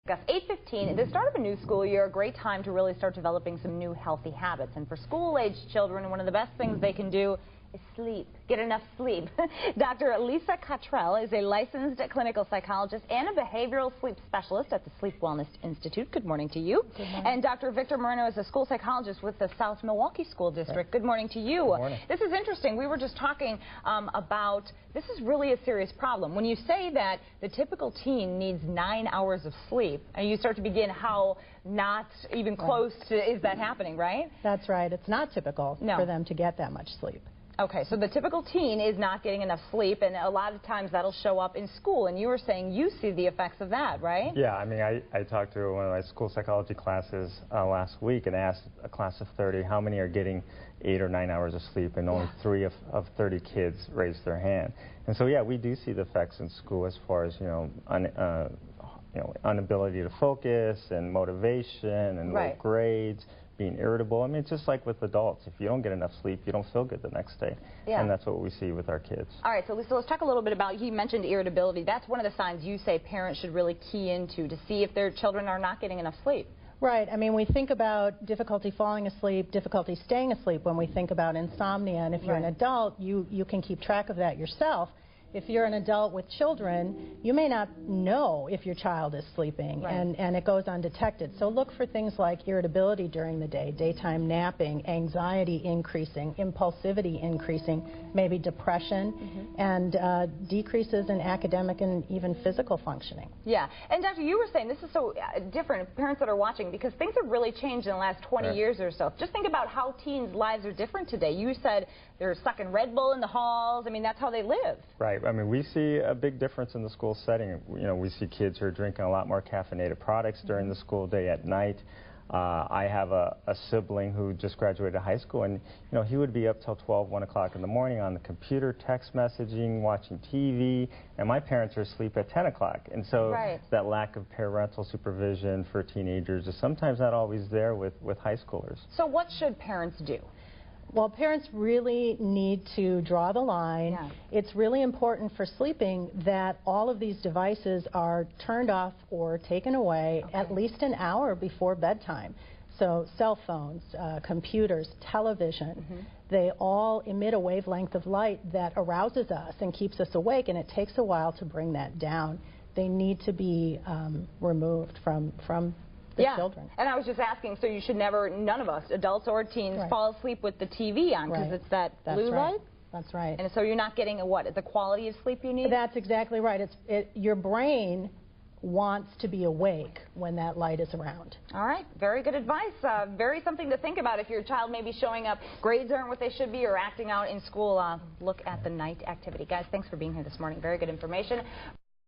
8:15, the start of a new school year, a great time to really start developing some new healthy habits. And for school-aged children, one of the best things they can do is sleep. Get enough sleep. Dr. Lisa Cottrell is a licensed clinical psychologist and a behavioral sleep specialist at the Sleep Wellness Institute. Good morning to you. Good morning. And Dr. Victor Moreno is a school psychologist with the South Milwaukee School District. Good morning to you. Good morning. This is interesting. We were just talking about this is really a serious problem. When you say that the typical teen needs 9 hours of sleep, and you start to begin how not even close to is that happening, right? That's right. It's not typical for them to get that much sleep. Okay, so the typical teen is not getting enough sleep, and a lot of times that'll show up in school, and you were saying you see the effects of that, right? Yeah, I mean, I talked to one of my school psychology classes last week and asked a class of 30 how many are getting 8 or 9 hours of sleep, and only 3 of 30 kids raised their hand. And so, yeah, we do see the effects in school as far as, inability to focus and motivation and low grades, being irritable. I mean, it's just like with adults. If you don't get enough sleep, you don't feel good the next day. Yeah. And that's what we see with our kids. All right, so Lisa, let's talk a little bit about, you mentioned irritability. That's one of the signs you say parents should really key into to see if their children are not getting enough sleep. Right. I mean, we think about difficulty falling asleep, difficulty staying asleep when we think about insomnia. And if you're an adult, you can keep track of that yourself. If you're an adult with children, you may not know if your child is sleeping, and it goes undetected. So look for things like irritability during the day, daytime napping, anxiety increasing, impulsivity increasing, maybe depression, and decreases in academic and even physical functioning. Yeah. And Doctor, you were saying this is so different, parents that are watching, because things have really changed in the last 20 years or so. Just think about how teens' lives are different today. You said they're sucking Red Bull in the halls. I mean, that's how they live. Right. I mean, we see a big difference in the school setting. You know, we see kids who are drinking a lot more caffeinated products during the school day at night. I have a sibling who just graduated high school, and he would be up till 12, 1 o'clock in the morning on the computer, text messaging, watching TV, and my parents are asleep at 10 o'clock. And so that lack of parental supervision for teenagers is sometimes not always there with high schoolers. So what should parents do? Well, parents really need to draw the line. Yeah. It's really important for sleeping that all of these devices are turned off or taken away at least an hour before bedtime. So cell phones, computers, television, they all emit a wavelength of light that arouses us and keeps us awake, and it takes a while to bring that down. They need to be removed from the children. And I was just asking, so you should never, none of us, adults or teens, fall asleep with the TV on, because it's that blue light? That's right. And so you're not getting the quality of sleep you need? That's exactly right. Your brain wants to be awake when that light is around. All right, very good advice. Very something to think about if your child may be showing up, grades aren't what they should be, or acting out in school. Look at the night activity. Guys, thanks for being here this morning. Very good information.